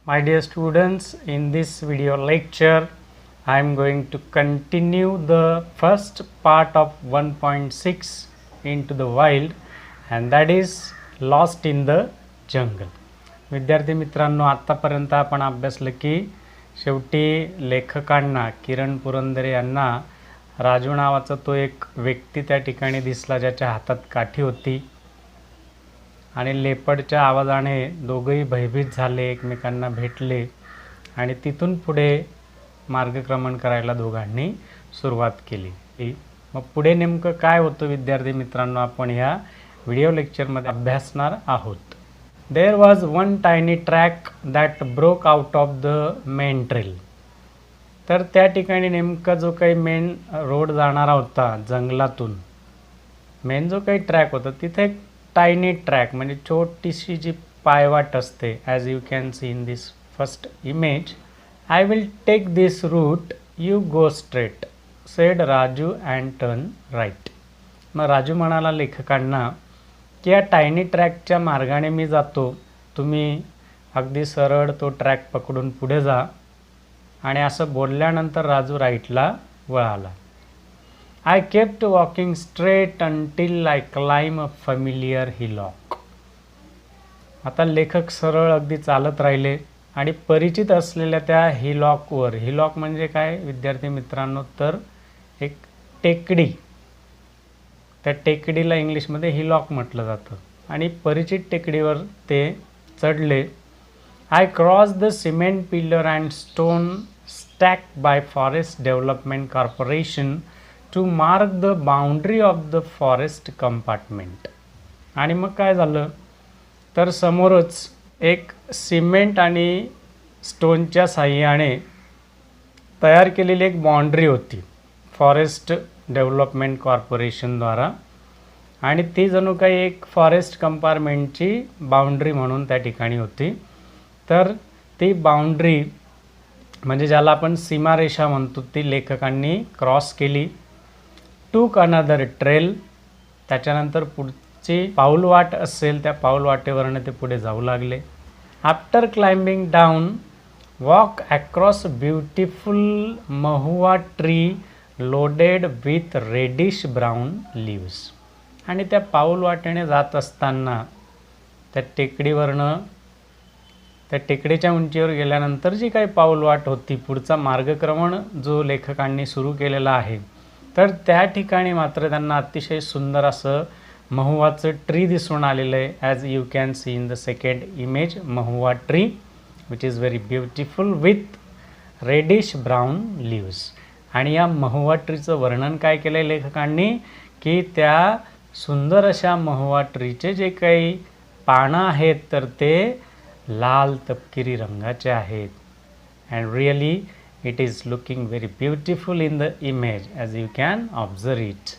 My dear students, in this video lecture, I am going to continue the first part of 1.6 Into the Wild, and that is Lost in the Jungle. विद्यार्थी मित्रांनो, आतापर्यंत आपण अभ्यासलं की शेवटी लेखकांना किरण पुरंदरे यांना राजू नावाचा तो एक व्यक्ती त्या ठिकाणी दिसला ज्याच्या हातात काठी होती आणि लेपर्डच्या आवाजाने दोघेही भयभीत झाले, एकमेकांना भेटले आणि तिथून पुढे मार्गक्रमण करायला दोघांनी सुरुवात केली. मग पुढे नेमकं काय होतं विद्यार्थी मित्रांनो, आपण ह्या व्हिडिओ लेक्चरमध्ये अभ्यासणार आहोत. There was one tiny track that broke out of the main trail. तर त्या ठिकाणी नेमका जो काही मेन रोड जाणारा होता जंगलातून, मेन जो काही ट्रॅक होता तिथे एक टायनी ट्रॅक म्हणजे छोटीशी जी पायवाट असते, as you can see in this first image. I will take this route, you go straight, said Raju and turn right. मग राजू म्हणाला लेखकांना की या टायनी ट्रॅकच्या मार्गाने मी जातो, तुम्ही अगदी सरळ तो ट्रॅक पकडून पुढे जा. आणि असं बोलल्यानंतर Raju राईटला वळाला. I kept walking straight until I climbed a familiar hillock. आता लेखक सरळ अगदी चालत राहिले आणि परिचित असलेल्या त्या हिलॉकवर, हिलॉक म्हणजे काय विद्यार्थी मित्रांनो, तर एक टेकडी, त्या टेकडीला इंग्लिशमध्ये हिलॉक म्हटलं जातं. आणि परिचित टेकडीवर ते चढले. I crossed the cement pillar and stone stacked by Forest Development Corporation to mark the boundary of the forest compartment. आणि मग काय झालं तर समोरच एक सिमेंट आणि स्टोनच्या साह्याने तयार केलेली एक बाउंड्री होती फॉरेस्ट डेव्हलपमेंट कॉर्पोरेशनद्वारा, आणि ती जणू काही एक फॉरेस्ट कंपार्टमेंटची बाउंड्री म्हणून त्या ठिकाणी होती. तर ती बाउंड्री म्हणजे ज्याला आपण सीमारेषा म्हणतो ती लेखकांनी क्रॉस केली. टूक अनदर ट्रेल, त्याच्यानंतर पुढची पाऊलवाट असेल त्या पाऊलवाटेवरनं ते पुढे जाऊ लागले. After climbing down walk across beautiful mahua tree loaded with reddish brown leaves. आणि त्या पाऊलवाटेने जात असताना त्या टेकडीवरनं, त्या टेकडीच्या उंचीवर गेल्यानंतर जी काही पाऊलवाट होती, पुढचा मार्गक्रमण जो लेखकांनी सुरू केलेला आहे, तर त्या ठिकाणी मात्र त्यांना अतिशय सुंदर असं महुवाचं ट्री दिसून आलेलं आहे. As you can see in the second image, mahua tree which is very beautiful with reddish brown leaves. आणि या महुआ ट्रीचं वर्णन काय केलं आहे लेखकांनी की त्या सुंदर अशा महुआ ट्रीचे जे काही पानं आहेत तर ते लाल तपकिरी रंगाचे आहेत. And really it is looking very beautiful in the image as you can observe it.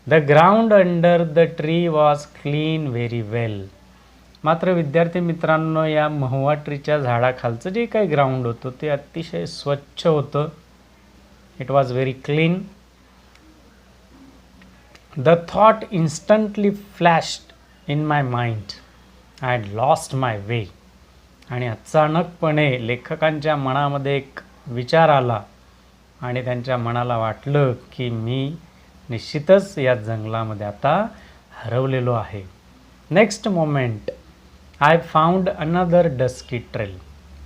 The ground under the tree was clean very well. मात्र विद्यार्थी मित्रांनो, या महुआ ट्रीच्या झाडाखालचं जे काही ग्राउंड होतं ते अतिशय स्वच्छ होतं. It was very clean. The thought instantly flashed in my mind, I had lost my way. आणि अचानकपणे लेखकांच्या मनामध्ये एक विचार आला आणि त्यांच्या मनाला वाटलं की मी निश्चितच या जंगलामध्ये आता हरवलेलो आहे. Next moment I found another dusky trail.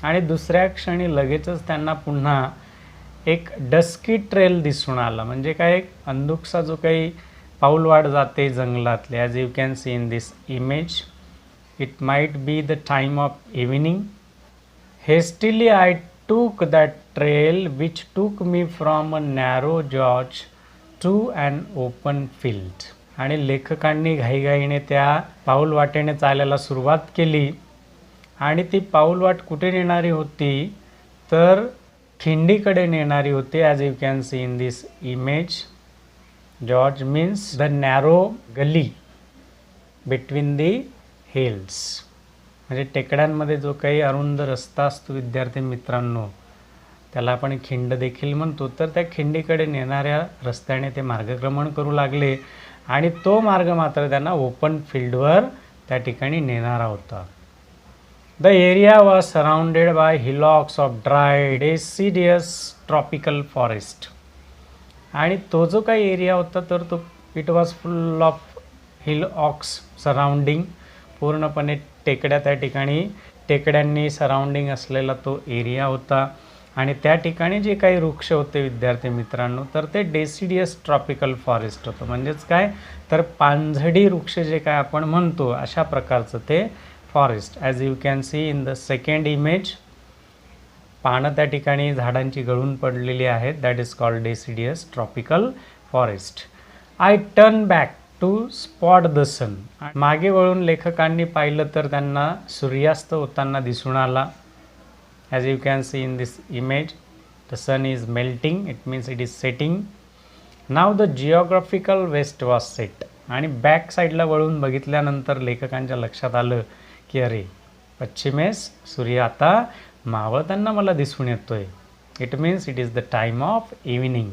आणि दुसऱ्या क्षणी लगेचच त्यांना पुन्हा एक डस्की ट्रेल दिसून आला. म्हणजे काय, एक अंधुकसा जो काही पाऊलवाट जाते जंगलातले, as you can see in this image. It might be the time of evening. Hastily I took that trail which took me from a narrow gorge to an open field. आणि लेखकांनी घाईघाईने त्या पाऊलवाटेने चालायला सुरुवात केली. आणि ती पाऊलवाट कुठे नेणारी होती तर खिंडीकडे नेणारी होती. As you can see in this image, gorge means the narrow gully between the hills. म्हणजे टेकड्यांमध्ये जो काही अरुंद रस्ता असतो विद्यार्थी मित्रांनो, त्याला आपण खिंड देखील म्हणतो. तर त्या खिंडीकडे नेणाऱ्या रस्त्याने ते मार्गक्रमण करू लागले आणि तो मार्ग मात्र त्यांना ओपन फील्डवर त्या ठिकाणी नेणारा होता. The area was surrounded by hillocks of dry deciduous tropical forest. आणि तो जो काही एरिया होता तर तो it was full of hillocks surrounding, पूर्णपणे टेकड्या, त्या ठिकाणी टेकड्यांनी सराउंडिंग असलेला तो एरिया होता. आणि त्या ठिकाणी जे काही वृक्ष होते विद्यार्थी मित्रांनो, तर ते डेसिडियस ट्रॉपिकल फॉरेस्ट होतं. म्हणजेच काय, तर पानझडी वृक्ष जे काय आपण म्हणतो अशा प्रकारचं ते forest. As you can see in the second image, पानं त्या ठिकाणी झाडांची गळून पडलेली आहेत. That is called deciduous tropical forest. I turn back to spot the sun. मागे वळून लेखकांनी पाहिलं तर त्यांना सूर्यास्त होताना दिसून आला. As you can see in this image, the sun is melting, it means it is setting. Now the geographical west was set. आणि बॅक साईडला वळून बघितल्यानंतर लेखकांच्या लक्षात आलं की अरे, पश्चिमेस सूर्य आता मावळताना मला दिसून येतोय. It means it is the time of evening.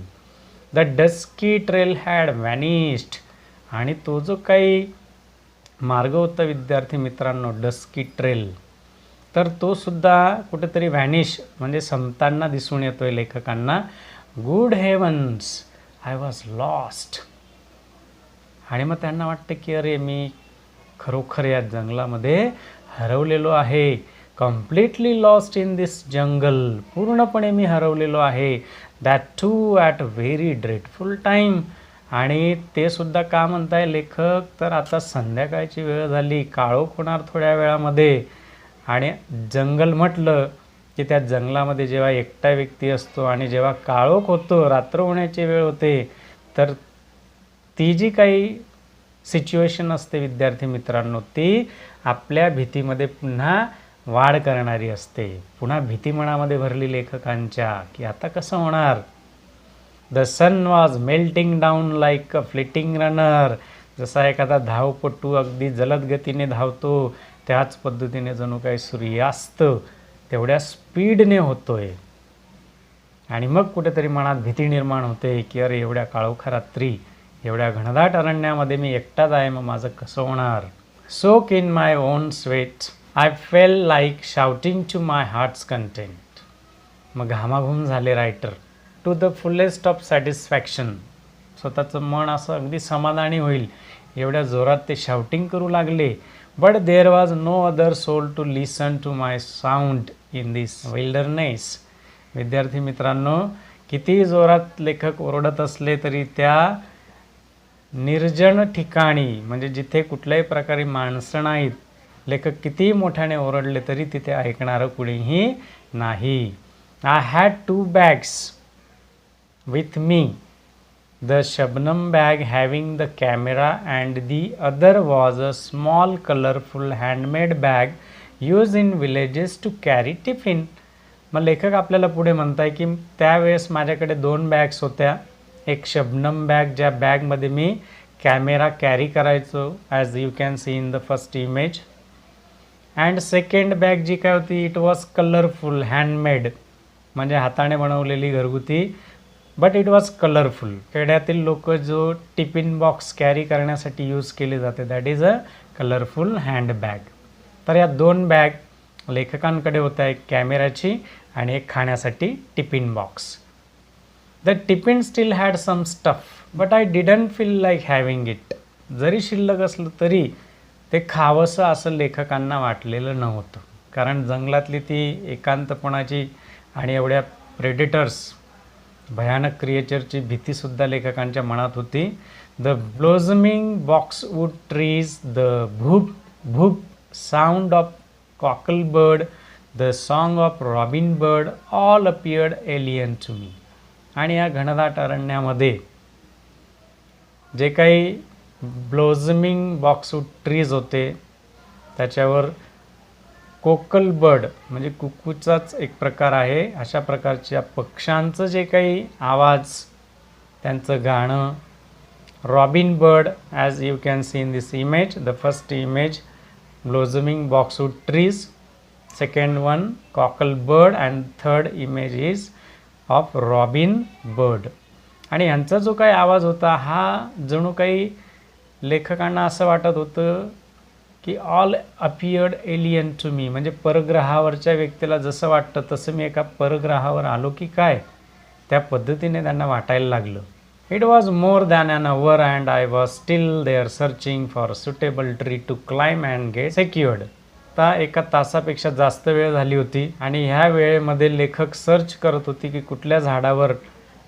The dusky trail had vanished. आणि तो जो काही मार्ग होता विद्यार्थी मित्रांनो, डस्की ट्रेल, तर तो सुद्धा कुठेतरी व्हॅनिश म्हणजे संपताना दिसून येतोय लेखकांना. Good havens, I was lost. आणि मग त्यांना वाटतं की अरे, मी खरोखर या जंगलामध्ये हरवलेलो आहे. Completely lost in this jungle. पूर्णपणे मी हरवलेलो आहे. That too at very dreadful time. आणि ते सुद्धा का म्हणताय लेखक, तर आता संध्याकाळची वेळ झाली, काळोख होणार थोड्या वेळामध्ये. आणि जंगल म्हटलं की त्या जंगलामध्ये जेव्हा एकटा व्यक्ती असतो आणि जेव्हा काळोख होतो, रात्र होण्याची वेळ होते, तर ती जी काही सिच्युएशन असते विद्यार्थी मित्रांनो, ती आपल्या भीतीमध्ये पुन्हा वाढ करणारी असते. पुन्हा भीती मनामध्ये भरली लेखकांच्या की आता कसं होणार. The sun was melting down like a flitting runner. जसा एखादा धावपटू अगदी जलद गतीने धावतो, त्याच पद्धतीने जणू काही सूर्यास्त तेवढ्या स्पीडने होतोय. आणि मग कुठेतरी मनात भीती निर्माण होते की अरे, एवढ्या काळोखा रात्री, एवढ्या घनदाट अरण्यामध्ये मी एकटाच आहे, मग माझं कसं होणार. Soak in my own sweat, I fell like shouting to my heart's content. मग घामाघूम झाले writer. To the fullest of satisfaction. स्वतःचं मन असं अगदी समाधानी होईल एवढ्या जोरात ते शाउटिंग करू लागले. But there was no other soul to listen to my sound in this wilderness. विद्यार्थी मित्रांनो, किती जोरात लेखक ओरडत असले तरी त्या निर्जन ठिकाणी, म्हणजे जिथे कुठल्याही प्रकारे माणसं नाहीत, लेखक कितीही मोठ्याने ओरडले तरी तिथे ऐकणारं कुणीही नाही. I had 2 bags with me. The Shabnam bag having the camera and the other was a small colorful handmade bag used in villages to carry tiffin. मग लेखक आपल्याला पुढे म्हणताय की त्यावेळेस माझ्याकडे 2 बॅग्स होत्या. एक शबनम बॅग, ज्या बॅगमध्ये मी कॅमेरा कॅरी करायचो, as you can see in the first image. And second bag जी काय होती, इट वॉज कलरफुल हँडमेड, म्हणजे हाताने बनवलेली घरगुती, बट इट वॉज कलरफुल. खेड्यातील लोक जो टिफिन बॉक्स कॅरी करण्यासाठी यूज केले जाते, that is a colourful hand bag. तर या 2 बॅग लेखकांकडे होत्या, एक कॅमेराची आणि एक खाण्यासाठी tiffin box. The tiffin still had some stuff but I didn't feel like having it. जरी शिल्लक असलं तरी ते खावंसं असं लेखकांना वाटलेलं नव्हतं, कारण जंगलातली ती एकांतपणाची आणि एवढ्या प्रेडेटर्स, भयानक क्रिएचरची भीतीसुद्धा लेखकांच्या मनात होती. The blossoming boxwood trees, the भूप भूप sound of coucal bird, the song of robin bird all appeared alien to me. आणि या घनदाट अरण्यामध्ये जे काही ब्लोझमिंग बॉक्सवूड ट्रीज होते, त्याच्यावर कोकल बर्ड म्हणजे कुकूचाच एक प्रकार आहे, अशा प्रकारच्या पक्ष्यांचं जे काही आवाज, त्यांचं गाणं. Robin bird, as you can see in this image, the first image blossoming boxwood trees, second one coucal bird and third image is of robin bird. आणि ह्यांचा जो काही आवाज होता, हा जणू काही लेखकांना असं वाटत होतं की all appeared alien to me, म्हणजे परग्रहावरच्या व्यक्तीला जसं वाटतं तसं मी एका परग्रहावर आलो की काय, त्या पद्धतीने त्यांना वाटायला लागलं. It was more than an hour and I was still there searching for suitable tree to climb and get secured. आता एका तासापेक्षा जास्त वेळ झाली होती आणि ह्या वेळेमध्ये लेखक सर्च करत होती की कुठल्या झाडावर,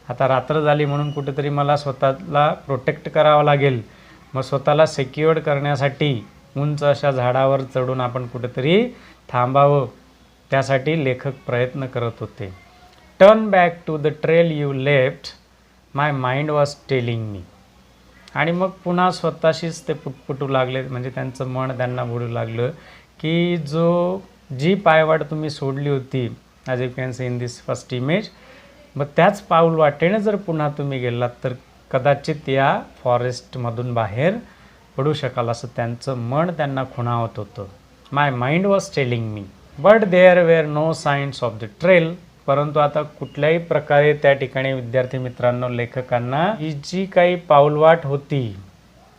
आता रात्र झाली म्हणून कुठेतरी मला स्वतःला प्रोटेक्ट करावं लागेल, मग स्वतःला सेक्युअर्ड करण्यासाठी उंच अशा झाडावर चढून आपण कुठेतरी थांबावं, त्यासाठी लेखक प्रयत्न करत होते. Turn back to the trail you left my mind was telling me. आणि मग पुन्हा स्वतःशीच ते पुटपुटू लागले, म्हणजे त्यांचं मन त्यांना बोलू लागलं की जी पायवाट तुम्ही सोडली होती, as you can see in this first image, मग त्याच पाऊल वाटेने जर पुन्हा तुम्ही गेलात तर कदाचित या फॉरेस्टमधून बाहेर पडू शकाल, असं त्यांचं मन त्यांना खुणावत होतं. My mind was telling me but there were no signs of the trail. परंतु आता कुठल्याही प्रकारे त्या ठिकाणी विद्यार्थी मित्रांनो, लेखकांना ही जी काही पाऊलवाट होती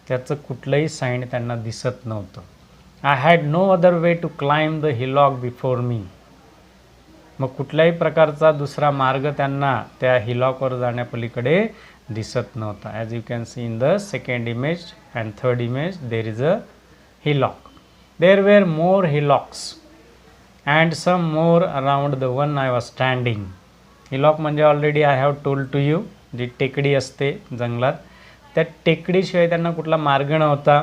त्याचं कुठलंही साईन त्यांना दिसत नव्हतं. I had no other way to climb the hillock before me. मग कुठल्याही प्रकारचा दुसरा मार्ग त्यांना त्या हिलॉकवर जाण्यापलीकडे दिसत नव्हता. As you can see in the second image and third image there is a hillock. There were more hillocks and some more around the one I was standing. Hillock म्हणजे already I have told to you, जी टेकडी असते जंगलात, त्या टेकडीशिवाय त्यांना कुठला मार्ग नव्हता.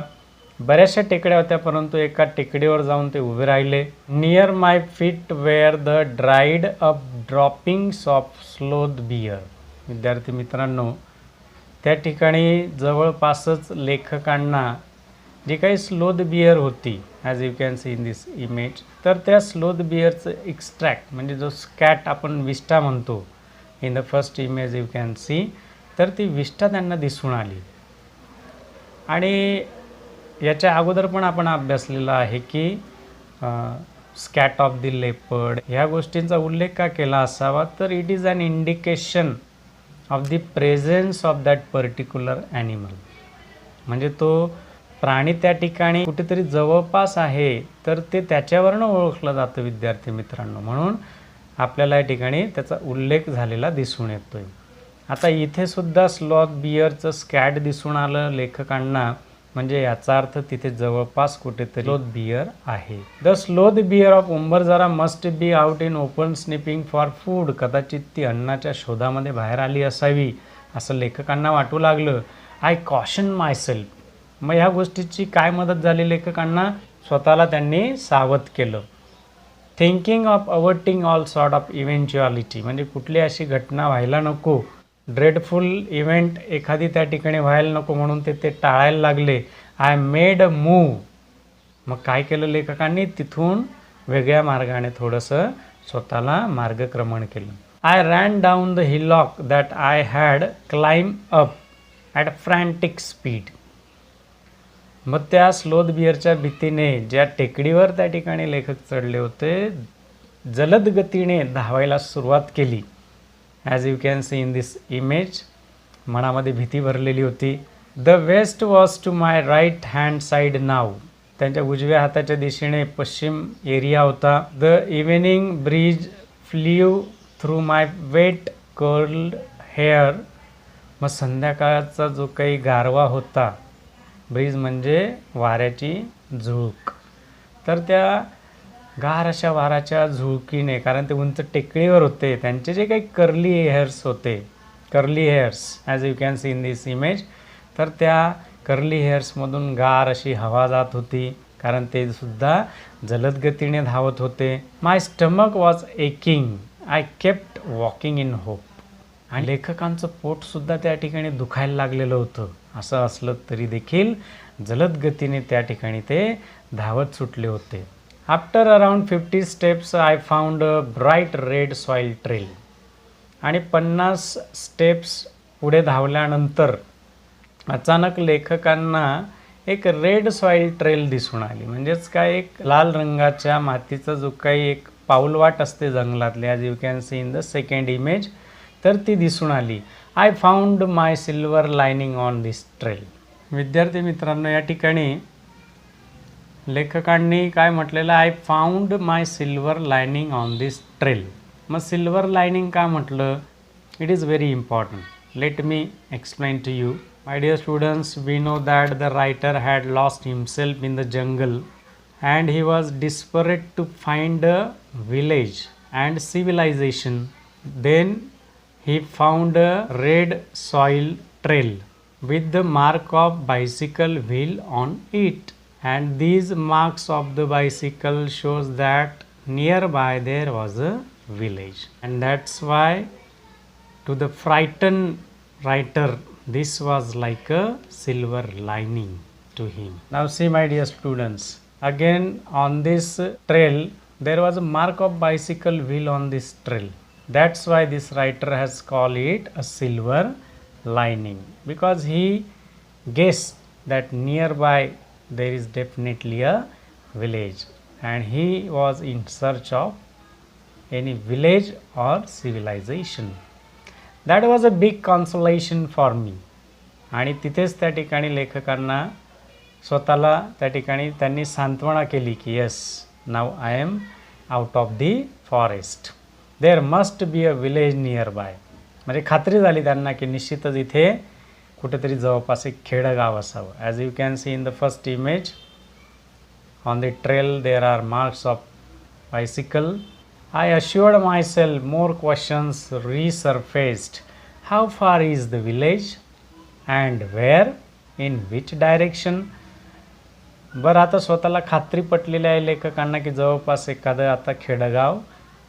बऱ्याचशा टेकड्या होत्या, परंतु एका टेकडीवर जाऊन ते उभे राहिले. Near my feet were the dried up droppings of sloth bear. विद्यार्थी मित्रांनो, त्या ठिकाणी जवळपासच लेखकांना जी काही स्लोथ बियर होती, as you can see in this image, तर त्या स्लोथ बियरचं एक्स्ट्रॅक्ट म्हणजे जो स्कॅट आपण विष्ठा म्हणतो, in the first image you can C, तर ती विष्ठा त्यांना दिसून आली. आणि याच्या अगोदर पण आपण अभ्यासलेला आहे की स्कॅट ऑफ द लेपर्ड ह्या गोष्टींचा उल्लेख का केला असावा, तर it is an indication of the presence of that particular animal. म्हणजे तो प्राणी त्या ठिकाणी कुठेतरी जवळपास आहे, तर ते त्याच्यावरनं ओळखलं जातं विद्यार्थी मित्रांनो. म्हणून आपल्याला या ठिकाणी त्याचा उल्लेख झालेला दिसून येतोय. आता इथे सुद्धा स्लॉथ बियरचं स्कॅट दिसून आलं लेखकांना, म्हणजे याचा अर्थ तिथे जवळपास कुठेतरी स्लोथ बियर आहे. The sloth bear of Umbarzara must be out in open sniffing for food. कदाचित ती अन्नाच्या शोधामध्ये बाहेर आली असावी असं लेखकांना वाटू लागलं. I caution my self. मग ह्या गोष्टीची काय मदत झाली लेखकांना, स्वतःला त्यांनी सावध केलं. Thinking of averting all sort of eventuality, म्हणजे कुठली अशी घटना व्हायला नको, ड्रेडफुल इव्हेंट एखादी त्या ठिकाणी व्हायला नको, म्हणून ते टाळायला लागले. I made a move. मग काय केलं लेखकांनी, तिथून वेगळ्या मार्गाने थोडंसं स्वतःला मार्गक्रमण केलं. I ran down the hillock that I had climb up at frantic speed. मग त्या स्लोथ बियरच्या भीतीने ज्या टेकडीवर त्या ठिकाणी लेखक चढले होते, जलद गतीने धावायला सुरुवात केली. As you can see in this image, मनामध्ये भीती भरलेली होती. The west was to my right hand side now. त्यांच्या उजव्या हाताच्या दिशेने पश्चिम एरिया होता. The evening breeze flew through my wet curled hair. मग संध्याकाळचा जो काही गारवा होता, ब्रीज म्हणजे वाऱ्याची झुळूक, तर त्या गार अशा वाऱ्याच्या झुळकीने, कारण ते उंच टेकडीवर होते, त्यांचे जे काही curly hairs as you can see in this image, तर त्या कर्ली हेअर्समधून गार अशी हवा जात होती, कारण ते सुद्धा जलद गतीने धावत होते. My stomach was aching, I kept walking in hope. आणि लेखकांचं पोटसुद्धा त्या ठिकाणी दुखायला लागलेलं होतं. असं असलं तरी देखील जलद गतीने त्या ठिकाणी ते धावत सुटले होते. After around 50 steps I found a bright red soil trail. आणि 50 स्टेप्स पुढे धावल्यानंतर अचानक लेखकांना एक रेड सॉईल ट्रेल दिसून आली. म्हणजेच काय, एक लाल रंगाच्या मातीचा जो काही एक पाऊलवाट असते जंगलातली, as you can see in the second image, तर ती दिसून आली. I found my silver lining on this trail. विद्यार्थी मित्रांनो, या ठिकाणी लेखकांनी काय म्हटलेलं, I found my silver lining on this trail. मग सिल्वर लायनिंग का म्हटलं? It is very important. Let me explain to you. My dear students, we know that the writer had lost himself in the jungle and he was desperate to find a village and civilization. Then he found a red soil trail with the mark of bicycle wheel on it, and these marks of the bicycle shows that nearby there was a village, and that's why to the frightened writer this was like a silver lining to him. Now see, my dear students, again on this trail there was a mark of bicycle wheel on this trail. That's why this writer has called it a silver lining, because he guessed that nearby there is definitely a village, and he was in search of any village or civilization. That was a big consolation for me. आणि तिथेच त्या ठिकाणी लेखकांना स्वतःला त्या ठिकाणी त्यांनी सांत्वना केली की yes, now I am out of the forest, there must be a village nearby. म्हणजे खात्री झाली त्यांना की निश्चितच इथे कुठेतरी जवळपास एक खेडगाव असावं. As you can see in the first image, on the trail there are marks of bicycle. I assured myself, more questions resurfaced. How far is the village and where, in which direction. बरं, आता स्वतःला खात्री पटलेली आहे लेखकांना की जवळपास एखादं आता खेडगाव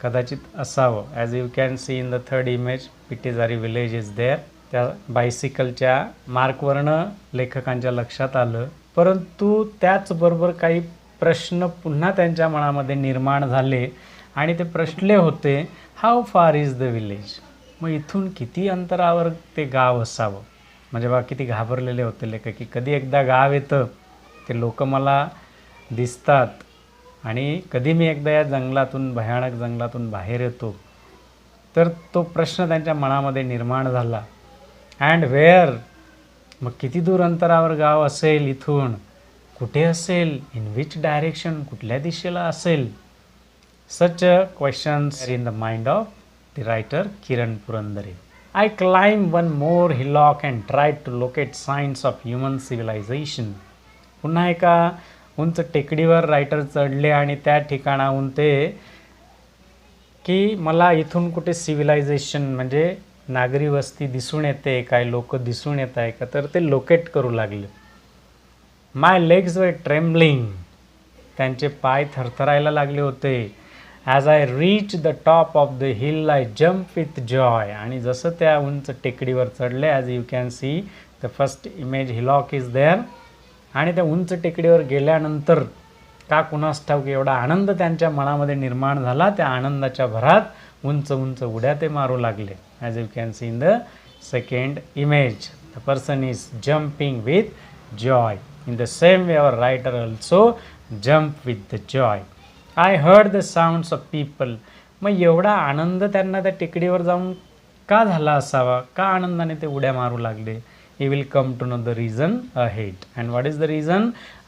कदाचित असावं. As you can see in the third image, Pitezari village is there. त्या बायसिकलच्या मार्कवरनं लेखकांच्या लक्षात आलं. परंतु त्याचबरोबर काही प्रश्न पुन्हा त्यांच्या मनामध्ये निर्माण झाले आणि ते प्रश्नले होते, how far is the village. मग इथून किती अंतरावर ते गाव असावं. म्हणजे बा किती घाबरलेले होते लेखक की कधी एकदा गाव येतं, ते लोक मला दिसतात आणि कधी मी एकदा या जंगलातून, भयानक जंगलातून बाहेर येतो. तर तो प्रश्न त्यांच्या मनामध्ये निर्माण झाला. अँड वेअर, मग किती दूर अंतरावर गाव असेल, इथून कुठे असेल, इन विच डायरेक्शन, कुठल्या दिशेला असेल. Such questions in the mind of the writer Kiran Purandare. I climbed one more hillock and tried to locate signs of human civilization. पुन्हा एका उंच टेकडीवर रायटर चढले आणि त्या ठिकाणाहून ते की मला इथून कुठे सिव्हिलायझेशन म्हणजे नागरी वस्ती दिसून येते, काय लोक दिसून येत आहे का, तर ते लोकेट करू लागले. माय लेग्स वर ट्रेम्बलिंग, त्यांचे पाय थरथरायला लागले होते. As I reach the top of the hill I jump with joy. आणि जसं त्या उंच टेकडीवर चढले, as you can see the first image, hillock is there. आणि त्या उंच टेकडीवर गेल्यानंतर का कुणास ठाऊक एवढा आनंद त्यांच्या मनामध्ये निर्माण झाला. त्या आनंदाच्या भरात उंच उंच उड्या ते मारू लागले. As you can see in the second image, the person is jumping with Joy. In the same way our writer also jump with the Joy. I heard the sounds of people. मग एवढा आनंद त्यांना त्या टेकडीवर जाऊन का झाला असावा, का आनंदाने ते उड्या मारू लागले. You will come to know the reason ahead. And what is the reason?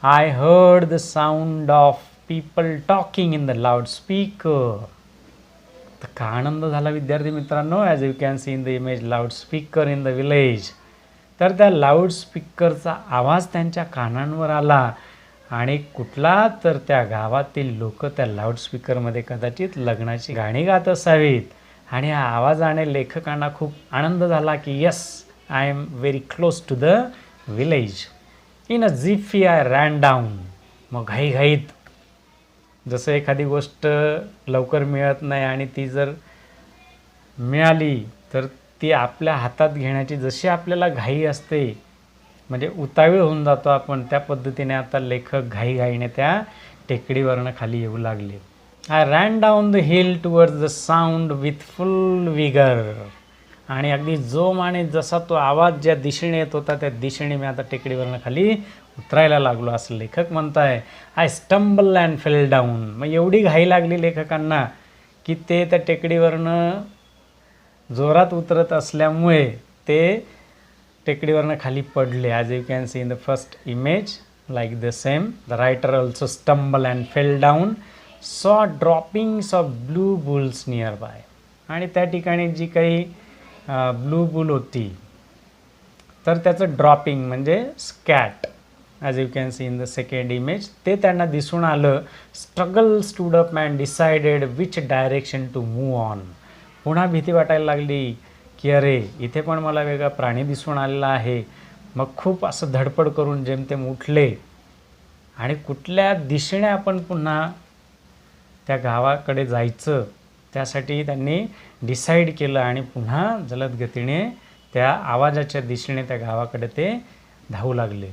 I heard the sound of people talking in the loudspeaker. तर का आनंद झाला विद्यार्थी मित्रांनो, as you can see in the image, loudspeaker in the village. तर त्या लाऊडस्पीकरचा आवाज त्यांच्या कानांवर आला आणि कुठला, तर त्या गावातील लोक त्या लाऊडस्पीकरमध्ये कदाचित लग्नाची गाणी गात असावीत. आणि या आवाजाने लेखकांना खूप आनंद झाला की yes, I am very close to the village. In a jiffy I ran down. मग घाईघाईत, जसं एखादी गोष्ट लवकर मिळत नाही आणि ती जर मिळाली तर ती आपल्या हातात घेण्याची जशी आपल्याला घाई असते, म्हणजे उतावीळ होऊन जातो आपण, त्या पद्धतीने आता लेखक घाईघाईने त्या टेकडीवरनं खाली येऊ लागले. I ran down the hill towards the sound with full vigor. आणि अगदी जोमाने जसा तो आवाज ज्या दिशेने येत होता त्या दिशेने मी आता टेकडीवरनं खाली उतरायला लागलो, असं लेखक म्हणताय. I stumble and fail down. मग एवढी घाई लागली लेखकांना की ते त्या टेकडीवरनं जोरात उतरत असल्यामुळे ते टेकडीवरनं खाली पडले. As you can see in the first image, like the same. The writer also stumbled and fell down, saw droppings of blue bulls nearby. आणि त्या ठिकाणी जी काही ब्लू बुल होती तर त्याचं ड्रॉपिंग म्हणजे scat, as you can see in the second image, ते त्यांना दिसून आलं. Struggle stood up and decided which direction to move on. पुन्हा भीती वाटायला लागली की अरे इथे पण मला वेगळा प्राणी दिसून आलेला आहे. मग खूप असं धडपड करून जेमतेम उठले आणि कुठल्या दिशेने आपण पुन्हा त्या गावाकडे जायचं त्यासाठी त्यांनी डिसाईड केलं आणि पुन्हा जलद गतीने त्या आवाजाच्या दिशेने त्या गावाकडे ते धावू लागले.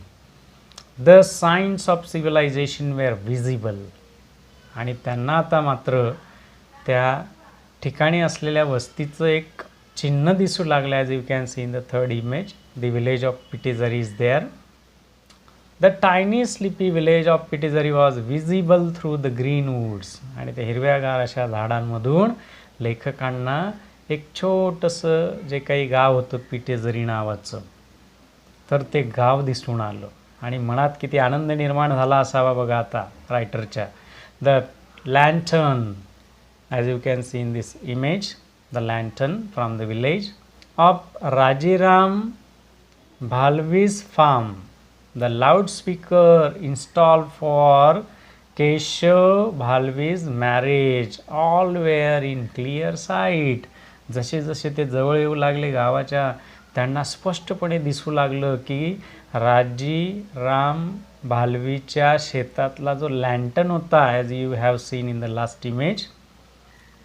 The signs of civilisation were visible. आणि त्यांना आता मात्र त्या ठिकाणी असलेल्या वस्तीचं एक चिन्ह दिसू लागलं. As you can see in the third image, the village of Pitezari is there. The tiny sleepy village of Pitezari was visible through the green woods. आणि त्या हिरव्यागार अशा झाडांमधून लेखकांना एक छोटंसं जे काही गाव होतं पिटेझरी नावाचं, तर ते गाव दिसून आलं. आणि मनात किती आनंद निर्माण झाला असावा बघा आता रायटरच्या. The lantern, as you can see in this image, the lantern from the village of Rajiram Bhalvij farm. The loudspeaker installed for Keshav Bhalvij marriage all were in clear sight. जसे जसे ते जवळ येऊ लागले गावाच्या त्यांना स्पष्टपणे दिसू लागलं की राजीराम भालवीच्या शेतातला जो लँटन होता, as you have seen in the last image,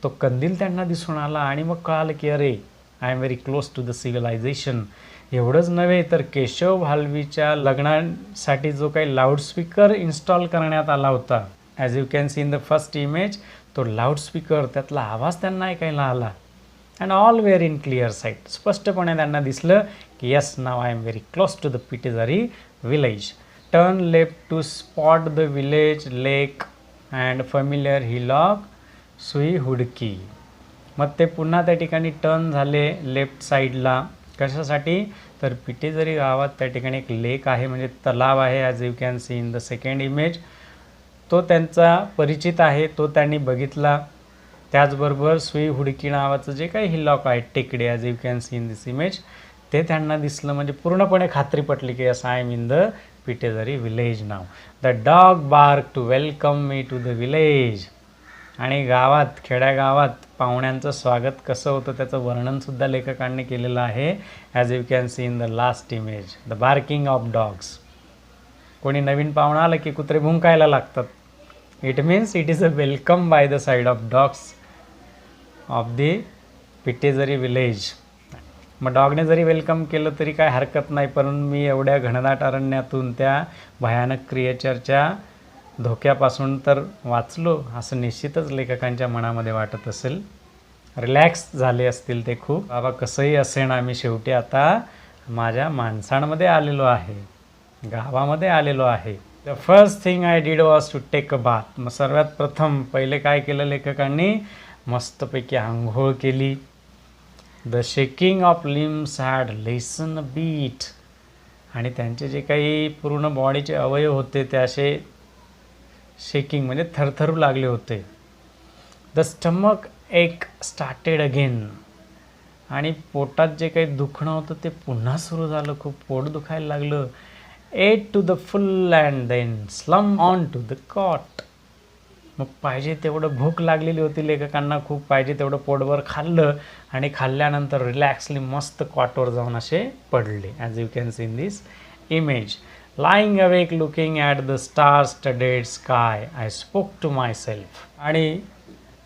तो कंदील त्यांना दिसून आला. आणि मग कळालं की अरे I am very close to the civilisation. एवढंच नव्हे तर केशव भालवीच्या लग्नासाठी जो काही लाऊडस्पीकर इन्स्टॉल करण्यात आला होता, as you can see in the first image, तो लाऊडस्पीकर त्यातला आवाज त्यांना ऐकायला आला. And all were in clear sight. स्पष्टपणे त्यांना दिसलं की yes, now I am very close to the Pitezari village. Turn left to spot the village lake and familiar hillock Sui Hudki. मग ते पुन्हा त्या ठिकाणी टर्न झाले लेफ्ट साईडला. कशासाठी? तर पिटेझरी गावात त्या ठिकाणी एक लेक आहे, म्हणजे तलाव आहे, as you can see in the second image. तो त्यांचा परिचित आहे, तो त्यांनी बघितला. त्याचबरोबर सुई हुडकी नावाचं जे काही हिलॉक आहे, टेकडे, as you can see in this image, ते त्यांना दिसलं. म्हणजे पूर्णपणे खात्री पटली की yes, I am in the Pitezari village now. The dog bark to welcome me to the village. आणि गावात, खेड्यागावात पाहुण्यांचं स्वागत कसं होतं त्याचं वर्णनसुद्धा लेखकांनी केलेलं आहे, as you can see in the last image. The barking of dogs. कोणी नवीन पाहुणा आलं की कुत्रे भुंकायला लागतात. It means it is a welcome by the side of dogs of the Pitezari village. मग डॉगने जरी वेलकम केलं तरी काय हरकत नाही, परंतु मी एवढ्या घनदाट अरण्यातून त्या भयानक क्रिएचरच्या धोक्यापासून तर वाचलो असं निश्चितच लेखकांच्या मनामध्ये वाटत असेल. रिलॅक्स झाले असतील ते खूप. बाबा कसंही असेन, आम्ही शेवटी आता माझ्या माणसांमध्ये आलेलो आहे, गावामध्ये आलेलो आहे. The first thing I did was to take a bath. मग सर्वात प्रथम पहिले काय केलं लेखकांनी? मस्तपैकी आंघोळ केली. The shaking of limbs had lessen bit. आणि त्यांचे जे काही पूर्ण बॉडीचे अवयव होते ते असे शेकिंग म्हणजे थरथरू लागले होते. द स्टमक एक स्टार्टेड अगेन. आणि पोटात जे काही दुखणं होतं ते पुन्हा सुरू झालं. खूप पोट दुखायला लागलं. Ate to the full and then slump on to the cot. मग पाहिजे तेवढं भूक लागलेली होती लेखकांना, खूप पाहिजे तेवढं पोटभर खाल्लं आणि खाल्ल्यानंतर रिलॅक्सली मस्त कॉटवर जाऊन असे पडले, as you can see in this image. Lying awake looking at the star-studded sky, I spoke to myself. आणि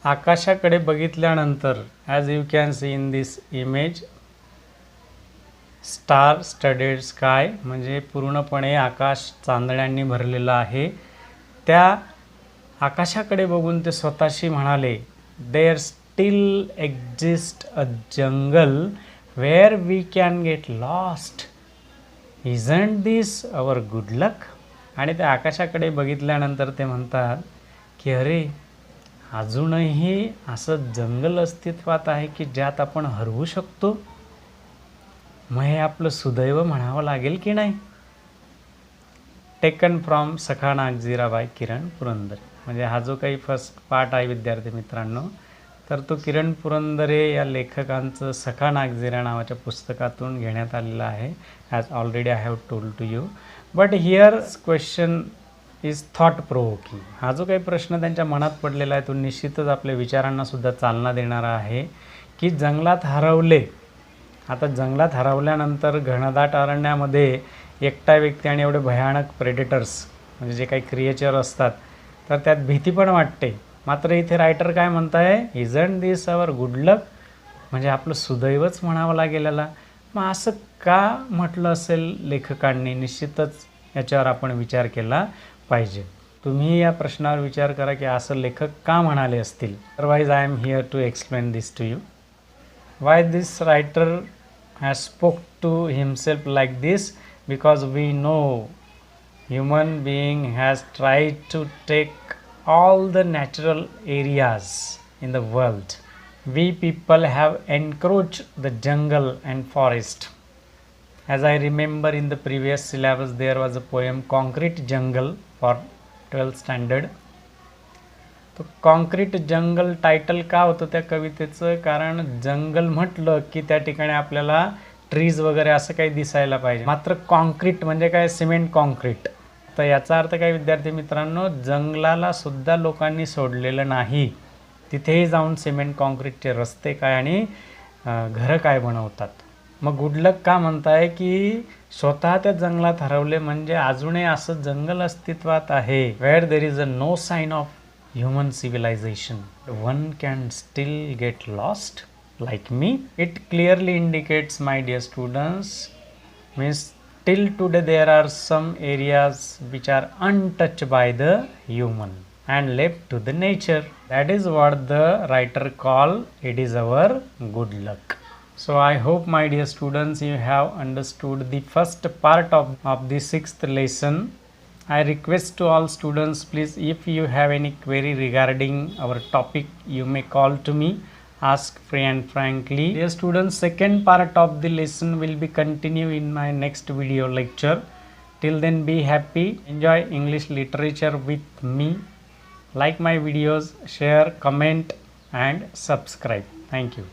आकाशाकडे बघितल्यानंतर, as you can see in this image, star studded sky म्हणजे पूर्णपणे आकाश चांदण्यांनी भरलेलं आहे. त्या आकाशाकडे बघून ते स्वतःशी म्हणाले, there still exist a jungle where we can get lost. Isn't this our good luck. आणि त्या आकाशाकडे बघितल्यानंतर ते म्हणतात की अरे अजूनही असं जंगल अस्तित्वात आहे की ज्यात आपण हरवू शकतो. मग हे आपलं सुदैव म्हणावं लागेल की नाही. टेकन फ्रॉम सखा नागझिरा बाय किरण पुरंदरे. म्हणजे हा जो काही फर्स्ट पार्ट आहे विद्यार्थी मित्रांनो, तर तो किरण पुरंदरे या लेखकांचं सखा नागझिरा नावाच्या पुस्तकातून घेण्यात आलेला आहे. As already I have told to you. But here question is thought provoking. हा जो काही प्रश्न त्यांच्या मनात पडलेला आहे तो निश्चितच आपल्या विचारांना सुद्धा चालना देणारा आहे की जंगलात हरवले. आता जंगलात हरवल्यानंतर घनदाट अरण्यामध्ये एकटा व्यक्ती आणि एवढे भयानक प्रेडेटर्स म्हणजे जे काही क्रिएचर असतात तर त्यात भीती पण वाटते. मात्र इथे रायटर काय म्हणत आहे, इजंट दिस अवर गुड लक, म्हणजे आपलं सुदैवच म्हणावं लागेल. मग असं का म्हटलं असेल लेखकांनी? निश्चितच याच्यावर आपण विचार केला पाहिजे. तुम्ही या प्रश्नावर विचार करा की असं लेखक का म्हणाले असतील. Otherwise I am here to explain this to you. Why this writer has spoke to himself like this? Because we know human being has tried to take all the natural areas in the world. We people have encroached the jungle and forest. As I remember in the previous syllabus there was a poem Concrete Jungle for 12th standard. तो concrete जंगल title का होतं त्या कवितेचं? कारण जंगल म्हटलं की त्या ठिकाणी आपल्याला ट्रीज वगैरे असं काही दिसायला पाहिजे. मात्र कॉन्क्रीट म्हणजे काय? Cement concrete. तर याचा अर्थ काय विद्यार्थी मित्रांनो, जंगलाला सुद्धा लोकांनी सोडलेलं नाही. तिथेही जाऊन सिमेंट कॉन्क्रीटचे रस्ते काय आणि घरं काय बनवतात. मग गुडलक का म्हणताय की स्वतः त्या जंगलात हरवले म्हणजे अजूनही असं जंगल अस्तित्वात आहे where there is a no sign of human civilisation. One can still get lost like me. It clearly indicates, my dear students, means till today there are some areas which are untouched by the human and left to the nature. That is what the writer call it is our good luck. So I hope, my dear students, you have understood the first part of the 6th lesson. I request to all students, please, if you have any query regarding our topic, you may call to me. Ask free and frankly. Dear students, second part of the lesson will be continue in my next video lecture. Till then, be happy, enjoy English literature with me. Like my videos, share, comment and subscribe. Thank you.